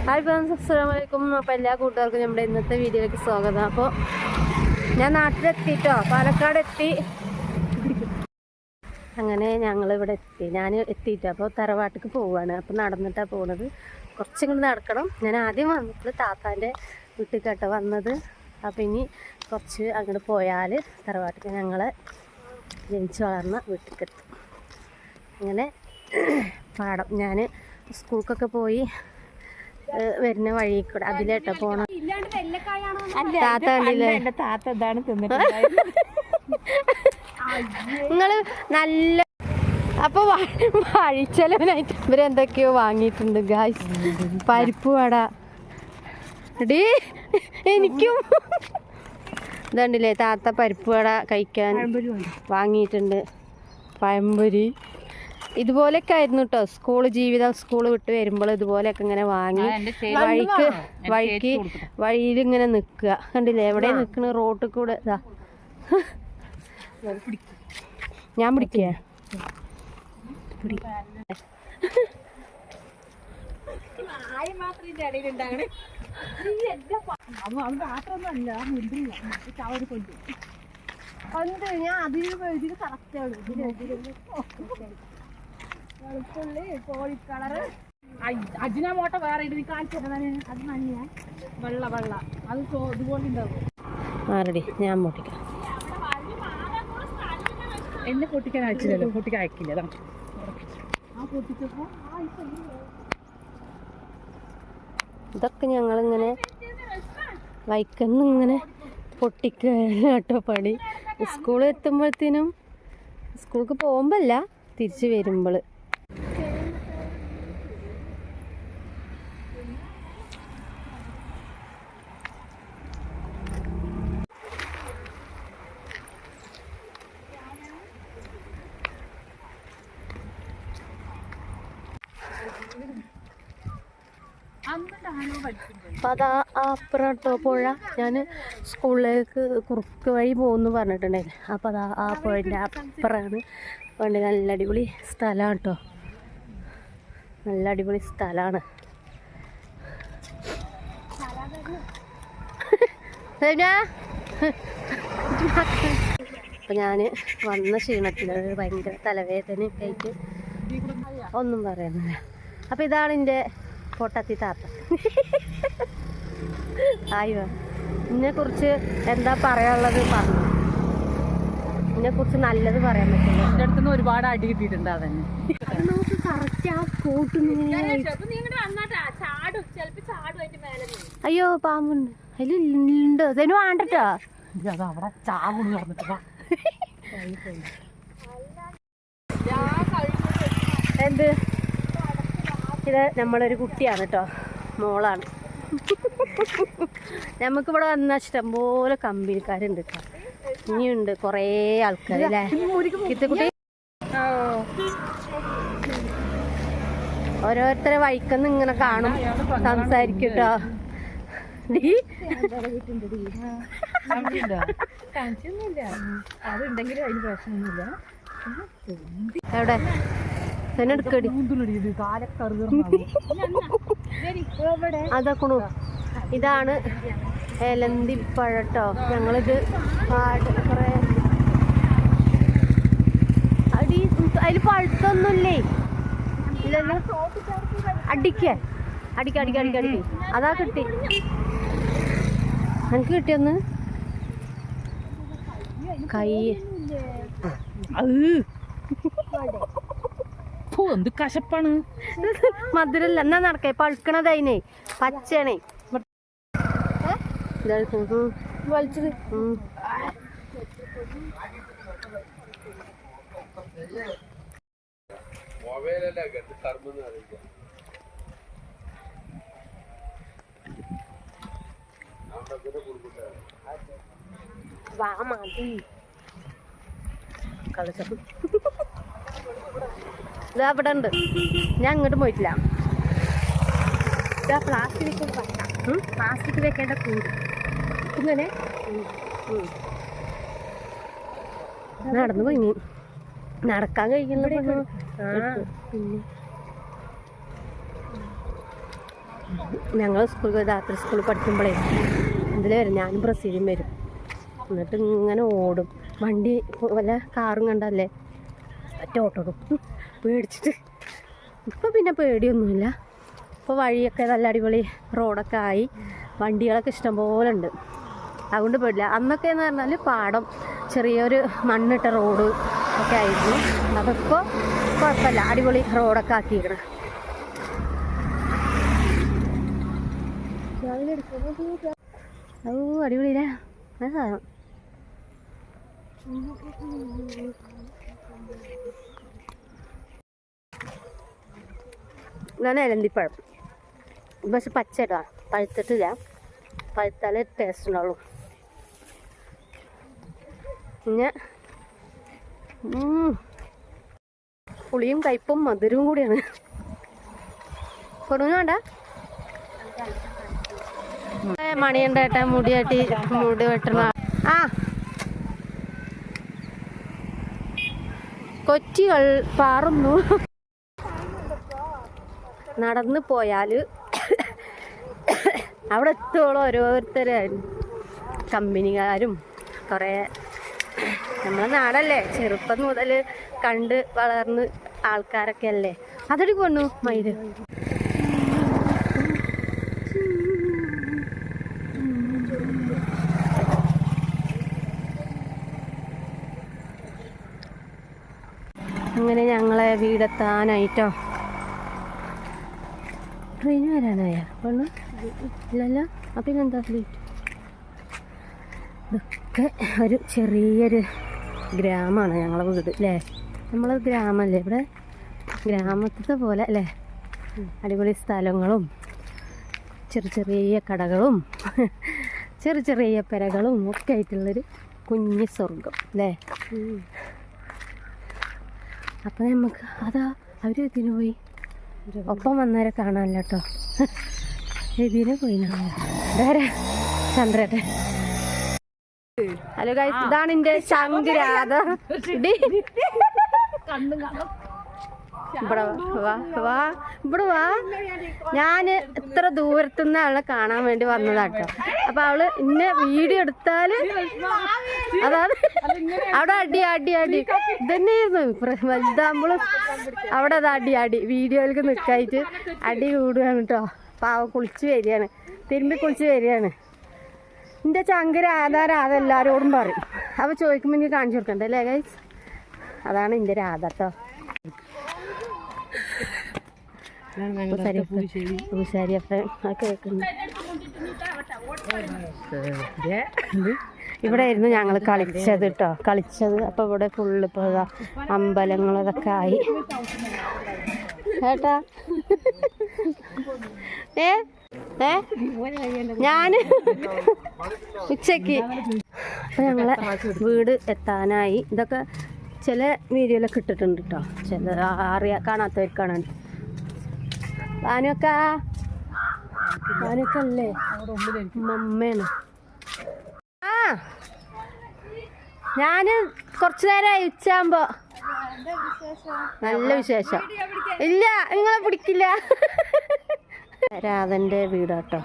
Hi friends, അസ്സലാമു അലൈക്കും. അപ്പോൾ എല്ലാ കൂട്ടുകാർക്കും നമ്മുടെ ഇന്നത്തെ വീഡിയോയിലേക്ക് സ്വാഗതം. അപ്പോൾ ഞാൻ നാട്ടിലെത്തിയിട്ടോ, പാലക്കാട് എത്തി. അങ്ങനെ ഞങ്ങളിവിടെ എത്തി, ഞാൻ എത്തിയിട്ടോ. അപ്പോൾ തറവാട്ടിക്ക് പോവുകയാണ്. അപ്പോൾ നടന്നിട്ടാണ് പോകുന്നത്. കുറച്ചിങ്ങോട്ട് നടക്കണം. ഞാൻ ആദ്യം വന്നിട്ട് താത്താൻ്റെ വീട്ടിൽ കേട്ടോ വന്നത്. അപ്പോൾ ഇനി കുറച്ച് അങ്ങോട്ട് പോയാൽ തറവാട്ടിക്ക് ഞങ്ങളെ ജനിച്ച് വളർന്ന വീട്ടിലേക്ക് എത്തും. അങ്ങനെ പാടം ഞാൻ സ്കൂൾക്കൊക്കെ പോയി വരുന്ന വഴി കൂടെ അതിലേട്ടോ പോണം. താത്ത കണ്ടില്ലേ, താത്ത ഇതാണ് നിങ്ങള് നല്ല. അപ്പൊ വഴിച്ചെലവിനായിട്ട് ഇവരെന്തൊക്കെയോ വാങ്ങിയിട്ടുണ്ട് ഗായ്സ്. പരിപ്പ് വട ഡി എനിക്കും ഇതുണ്ടല്ലേ, താത്ത പരിപ്പ് വട കഴിക്കാൻ വാങ്ങിയിട്ടുണ്ട്. പഴംപൊരി ഇതുപോലെയൊക്കെ ആയിരുന്നു കേട്ടോ സ്കൂൾ ജീവിതം. സ്കൂൾ വിട്ട് വരുമ്പോൾ ഇതുപോലെയൊക്കെ ഇങ്ങനെ വാങ്ങി വഴിയിൽ ഇങ്ങനെ നിൽക്കുക. കണ്ടില്ലേ എവിടെ നിൽക്കണ റോട്ടിൽ കൂടെ. ഞാൻ പിടിക്കേ ഞാൻ അതിന് കറക്റ്റാണ്. കോഴിക്കളറ് അജിനോമോട്ട വേറെ ഇത് കാണിച്ചിരുന്നതാണ്. അത് മഞ്ഞ വെള്ള വെള്ള അത് ഇതുപോലെ ഉണ്ടാവും. ആരടി ഞാൻ പൊട്ടിക്കാം. എന്നെ പൊട്ടിക്കാൻ അയച്ചില്ലല്ലോ, പൊട്ടിക്കാൻ അയക്കില്ല. ഇതൊക്കെ ഞങ്ങളിങ്ങനെ വൈക്കന്നിങ്ങനെ പൊട്ടിക്കുക കേട്ടോ പണി. സ്കൂളിൽ എത്തുമ്പോഴത്തേനും, സ്കൂൾക്ക് പോകുമ്പോഴല്ല തിരിച്ച് വരുമ്പോൾ. അപ്പം അതാ അപ്പുറം കേട്ടോ പുഴ. ഞാൻ സ്കൂളിലേക്ക് കുറുക്ക് വഴി പോകുമെന്ന് പറഞ്ഞിട്ടുണ്ടായിരുന്നു. അപ്പോൾ അതാ ആ പുഴൻ്റെ അപ്പുറമാണ്. വേണ്ടി നല്ല അടിപൊളി സ്ഥലമാണ് കേട്ടോ, നല്ല അടിപൊളി സ്ഥലമാണ്. അപ്പം ഞാൻ വന്ന ക്ഷീണത്തിൽ ഭയങ്കര തലവേദനയൊക്കെ ആയിട്ട് ഒന്നും പറയുന്നില്ല. അപ്പം ഇതാണ് എൻ്റെ പൊട്ടത്തി താത്ത. ആയിവ ഇതിനെക്കുറിച്ച് എന്താ പറയാനുള്ളത് പറഞ്ഞു. ഇതിനെക്കുറിച്ച് നല്ലത് പറയാൻ പറ്റില്ല. എൻ്റെ അടുത്തുനിന്ന് ഒരുപാട് അടി കിട്ടിയിട്ടുണ്ട്. അതന്നെ നമുക്ക് കറക്റ്റ് ആ കോട്ട്. അയ്യോ പാമ്പുണ്ട് അതിലുണ്ട്. അതിന് വേണ്ടട്ടോ, അവിടെ ചാവുണ്ട് നടന്നിട്ട്. എന്ത് ഇത് നമ്മളൊരു കുട്ടിയാണ് കേട്ടോ, മോളാണ്. നമുക്കിവിടെ വന്ന ഇഷ്ടംപോലെ കമ്പനിക്കാരുണ്ട് കേട്ടോ. ഇനിയുണ്ട് കുറേ ആൾക്കാർ അല്ലേ കിത്തുകുട്ടി. ഓരോരുത്തരെ വഴിക്കൊന്നും ഇങ്ങനെ കാണും, സംസാരിക്കും കേട്ടോ. എവിടെ എടുക്കടി അതൊക്കെ. ഇതാണ് എലന്തിപ്പഴട്ടോ. ഞങ്ങളിത് കുറേ അടി അതിൽ പഴുത്തൊന്നുമില്ലേ? ഇല്ലല്ലോ. അടിക്കേ അടിക്കടിക്കടിക്കടിക്ക് അതാ കിട്ടി. എനിക്ക് കിട്ടിയൊന്ന് കൈ എന്ത് കശപ്പാണ്. മധുരല്ല എന്നാ നടക്കേ, പഴുക്കണതതിനെ പച്ചണേ വലിച്ചത്. വാ മതി കളിച്ചു. ഇത് അവിടെ ഉണ്ട്, ഞാൻ അങ്ങോട്ട് പോയിട്ടില്ല. പ്ലാസ്റ്റിക് വെക്കേണ്ട കൂട് ഇങ്ങനെ നടന്നു പോയി. നടക്കാൻ കഴിയുന്ന പിന്നെ ഞങ്ങൾ രാത്രി സ്കൂളിൽ പഠിക്കുമ്പോഴേ ഇതിൽ വരും, ഞാനും ബ്രസീലും വരും. എന്നിട്ട് ഇങ്ങനെ ഓടും. വണ്ടി വല്ല കാറും കണ്ടല്ലേ ഒറ്റ ഓട്ടോടും പേടിച്ചിട്ട്. ഇപ്പോൾ പിന്നെ പേടിയൊന്നുമില്ല. ഇപ്പോൾ വഴിയൊക്കെ നല്ല അടിപൊളി റോഡൊക്കെ ആയി, വണ്ടികളൊക്കെ ഇഷ്ടംപോലെ ഉണ്ട്, അതുകൊണ്ട് പേടില്ല. അന്നൊക്കെ എന്ന് പറഞ്ഞാൽ പാടം, ചെറിയൊരു മണ്ണിട്ട റോഡ് ഒക്കെ ആയിരുന്നു. അതിപ്പോൾ കുഴപ്പമില്ല, അടിപൊളി റോഡൊക്കെ ആക്കിയിരിക്കണം. ഓ അടിപൊളിയില്ലേ സാധനം. ഇതാണ് ഇലന്തിപ്പഴം. പക്ഷെ പച്ചയിട്ടാ, പഴുത്തിട്ടില്ല. പഴുത്താലേ ടേസ്റ്റ് ഉണ്ടാവുള്ളൂ. പിന്നെ പുളിയും കയ്പും മധുരവും കൂടിയാണ്. കൊടുങ്ങ വേണ്ട. മണിയുണ്ടേട്ടാ മുടി വെട്ടണ. ആ കൊച്ചികൾ പാറുന്നു. നടന്നു പോയാൽ അവിടെ എത്തോളം ഓരോരുത്തരായിരുന്നു, കമ്പനിക്കാരും കുറേ. നമ്മളെ നാടല്ലേ, ചെറുപ്പം മുതൽ കണ്ട് വളർന്ന് ആൾക്കാരൊക്കെ അല്ലേ. അതൊരു കൊണ്ടു മയില്. അങ്ങനെ ഞങ്ങളെ വീടെത്താനായിട്ടോ. ട്രെയിൻ വരാനായ പെണ്ണ് ഇല്ലല്ലോ. അപ്പം പിന്നെന്താ ലേറ്റ്? ഇതൊക്കെ ഒരു ചെറിയൊരു ഗ്രാമമാണ് ഞങ്ങളെ വീട് അല്ലേ. നമ്മളെ ഗ്രാമമല്ലേ, ഇവിടെ ഗ്രാമത്തിലെ പോലെ അല്ലേ. അടിപൊളി സ്ഥലങ്ങളും ചെറിയ ചെറിയ കടകളും ചെറിയ ചെറിയ പെരകളും ഒക്കെ ആയിട്ടുള്ളൊരു കുഞ്ഞ് സ്വർഗം അല്ലേ. അപ്പം നമുക്ക് അതാ അവർ ഇതിന് പോയി, ഒപ്പം വന്നവരെ കാണാമല്ലോ കേട്ടോ. ഇതിനെ പോയി വേറെ ചന്ദ്രേട്ടൻ. ഹലോ ഗൈസ്, ഇതാണ് എൻ്റെ ശങ്കരാധ. ഇവിടെ വാ വാ, ഇവിടെ വാ. ഞാൻ ഇത്ര ദൂരത്തുനിന്ന് അവളെ കാണാൻ വേണ്ടി വന്നതാട്ടോ. അപ്പൊ അവള് ഇന്നെ വീഡിയോ എടുത്താല് അതാണ് അവിടെ അടി അടി അടി ഇതന്നെയായിരുന്നു. വലുതാകുമ്പോൾ അവിടെ അത് അടി അടി വീഡിയോയിലേക്ക് നിൽക്കായിട്ട് അടി കൂടുകയാണ് കേട്ടോ. പാവ കുളിച്ച് വരികയാണ്, തിരുമ്പി കുളിച്ച് വരികയാണ്. എൻ്റെ ചങ്കര രാധ എല്ലാവരോടും പറയും. അപ്പോൾ ചോദിക്കുമ്പോൾ എനിക്ക് കാണിച്ചു കൊടുക്കണ്ടേ അല്ലേ ഗൈസ്? അതാണ് എൻ്റെ രാധ കേട്ടോ. പൂശാരി അപ്പം കേൾക്കുന്നു. ഇവിടെ ആയിരുന്നു ഞങ്ങൾ കളിച്ചത് കേട്ടോ, കളിച്ചത്. അപ്പോൾ ഇവിടെ ഫുള്ള് ഇപ്പോൾ അമ്പലങ്ങളതൊക്കെ ആയി ഏട്ടാ. ഞാൻ ഉച്ചക്ക് അപ്പം ഞങ്ങളെ വീട് എത്താനായി. ഇതൊക്കെ ചില വീഡിയോയിലൊക്കെ ഇട്ടിട്ടുണ്ട് കേട്ടോ, ചില കാണാത്തവർക്കാണ്. താനൊക്കെ അല്ലേ മമ്മയാണ്. ആ ഞാൻ കുറച്ചു നേരമായി ഉച്ചയാകുമ്പോ. നല്ല വിശേഷം. ഇല്ല നിങ്ങളെ പിടിക്കില്ല. രാധൻ്റെ വീടാട്ടോ.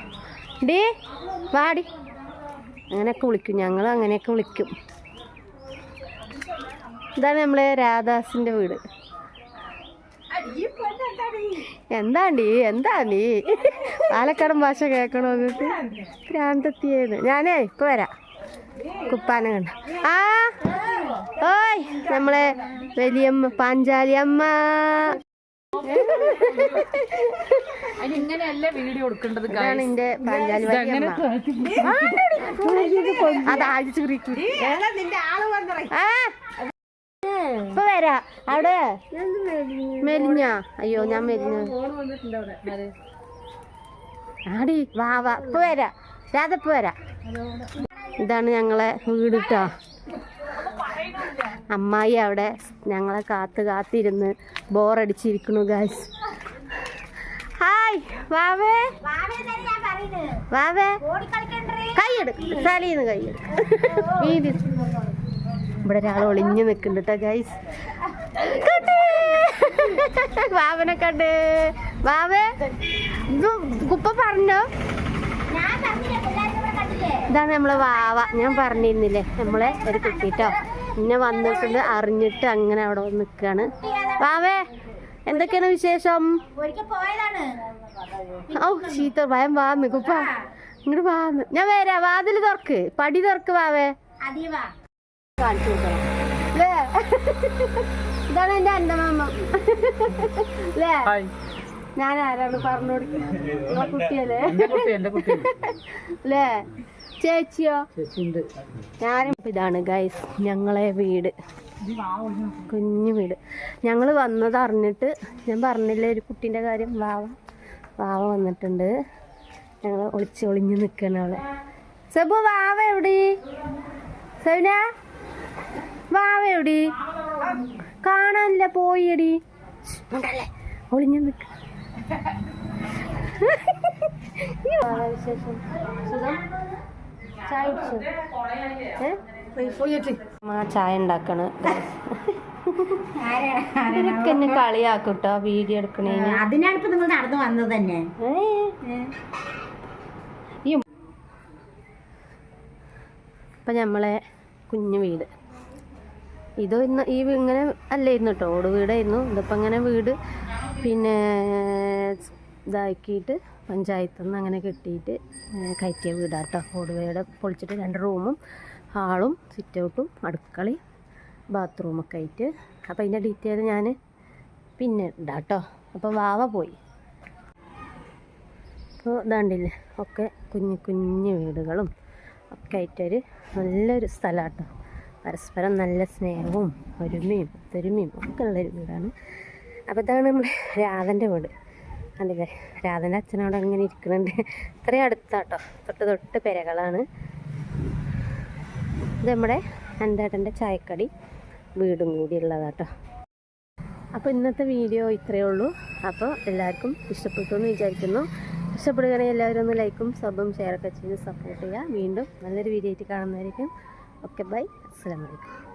ഡേ വാടി. അങ്ങനെയൊക്കെ വിളിക്കും ഞങ്ങൾ, അങ്ങനെയൊക്കെ വിളിക്കും. ഇതാണ് നമ്മളെ രാധാസിൻ്റെ വീട്. എന്താണ്ടി പാലക്കാടൻ ഭാഷ കേൾക്കണോ എന്നിട്ട് ഭ്രാന്തത്തിയേന്ന്. ഞാനേ ഇപ്പൊ വരാം. കുപ്പാന കണ്ട. ആ ഓയ് നമ്മളെ വലിയമ്മ പാഞ്ചാലി അമ്മ. ഇതാണ് എന്റെ പാഞ്ചാലി വലിയമ്മ. അതാഴ്ച ഇപ്പൊ വരാ. അവിടെ മെലിഞ്ഞ. അയ്യോ ഞാൻ മെലിഞ്ഞ. ആടി വാ വാ ഇപ്പൊ വരാ രാധ, ഇപ്പൊ വരാ. ഇതാണ് ഞങ്ങളെ വീട് കേട്ടോ. അമ്മായി അവിടെ ഞങ്ങളെ കാത്തിരുന്ന് ബോറടിച്ചിരിക്കണു ഗൈസ്. ഹായ് വാവേ വാവേ, കൈയെടുക്കും തലീന്ന് കൈയെടുക്കും. ഇവിടെ ഒരാൾ ഒളിഞ്ഞു നിൽക്കുന്നുണ്ട് കേട്ടോ ഗൈസ്. വാവനെ കണ്ട് വാവേ കുപ്പ പറഞ്ഞോ? ഇതാണ് നമ്മളെ വാവ. ഞാൻ പറഞ്ഞിരുന്നില്ലേ നമ്മളെ ഒരു കുട്ടിട്ടോ പിന്നെ വന്നിട്ടുണ്ട് അറിഞ്ഞിട്ട് അങ്ങനെ അവിടെ നിൽക്കാണ്. വാവേ എന്തൊക്കെയാണ് വിശേഷം? ഓ ചീത്ത ഭയം വാന്ന് കുപ്പ ഇങ്ങോട്ട് വാന്ന്. ഞാൻ വരാ. വാതില് തുറക്ക്, പടി തുറക്ക് വാവേ. കാണിച്ചു കൊടുക്കണം അല്ലേ? ഇതാണ് എന്റെ അന്തമാമ അല്ലേ? ഞാൻ ആരാണ് പറഞ്ഞു കൊടുക്കുക? കുട്ടിയല്ലേ അല്ലേ? ചേച്ചിയോ? ഞാനും. ഇതാണ് ഗൈസ് ഞങ്ങളെ വീട്, കുഞ്ഞു വീട്. ഞങ്ങൾ വന്നത് അറിഞ്ഞിട്ട് ഞാൻ പറഞ്ഞില്ലേ ഒരു കുട്ടീൻ്റെ കാര്യം. വാവ വന്നിട്ടുണ്ട്. ഞങ്ങൾ ഒളിഞ്ഞു നിൽക്കണം അവളെ. സെബു വാവ എവിടെ? സെബിന വാവ എവിടെ? കാണാനില്ല, പോയിടി. ഒളിഞ്ഞു നിൽക്ക. വിശേഷം സുഖം? ചായ കുടിച്ചു? ചായ ഉണ്ടാക്കണ്. ഇതൊക്കെ എന്നെ കളിയാക്കൂട്ടോ വീഡിയോ എടുക്കണേന്. അതിനാണ് ഇപ്പൊ നിങ്ങൾ നടന്നു വന്നത് തന്നെ. ഇപ്പം നമ്മളെ കുഞ്ഞു വീട് ഇത് ഇങ്ങനെ അല്ലായിരുന്നു കേട്ടോ, ഓട് വീടായിരുന്നു. ഇതിപ്പോൾ അങ്ങനെ വീട് പിന്നെ ഇതാക്കിയിട്ട് പഞ്ചായത്തിൽ നിന്ന് അങ്ങനെ കെട്ടിയിട്ട് കയറ്റിയ വീടാട്ടോ. ഓട് വീട് പൊളിച്ചിട്ട് 2 റൂമും ഹാളും സിറ്റ് ഔട്ടും അടുക്കളയും ബാത്റൂമൊക്കെ ആയിട്ട്. അപ്പോൾ അതിൻ്റെ ഡീറ്റെയിൽ ഞാൻ പിന്നെ ഇടാട്ടോ. അപ്പോൾ വാവ പോയി. അപ്പോൾ ഇതാണ്ടില്ലേ ഒക്കെ കുഞ്ഞു വീടുകളും ഒക്കെ ആയിട്ടൊരു നല്ലൊരു സ്ഥലമാട്ടോ. പരസ്പരം നല്ല സ്നേഹവും ഒരുമയും ഒത്തൊരുമയും ഒക്കെ ഉള്ളൊരു വീടാണ്. അപ്പോൾ ഇതാണ് നമ്മുടെ രാധൻ്റെ വീട്. കണ്ടില്ലേ, രാധൻ്റെ അച്ഛനോട് അങ്ങനെ ഇരിക്കുന്നുണ്ട്. ഇത്രയും അടുത്താട്ടോ, തൊട്ട് പെരകളാണ്. ഇത് നമ്മുടെ അന്തേട്ടൻ്റെ ചായക്കടി വീടും കൂടി ഉള്ളതാട്ടോ. അപ്പോൾ ഇന്നത്തെ വീഡിയോ ഇത്രയേ ഉള്ളൂ. അപ്പോൾ എല്ലാവർക്കും ഇഷ്ടപ്പെട്ടു എന്ന് വിചാരിക്കുന്നു. ഇഷ്ടപ്പെടുകയാണെങ്കിൽ എല്ലാവരും ഒന്ന് ലൈക്കും സബും ഷെയറൊക്കെ ചെയ്ത് സപ്പോർട്ട് ചെയ്യുക. വീണ്ടും നല്ലൊരു വീഡിയോ ആയിട്ട് കാണുന്നതായിരിക്കും. ഓക്കെ ബൈ, അസ്സലാമു അലൈക്കും.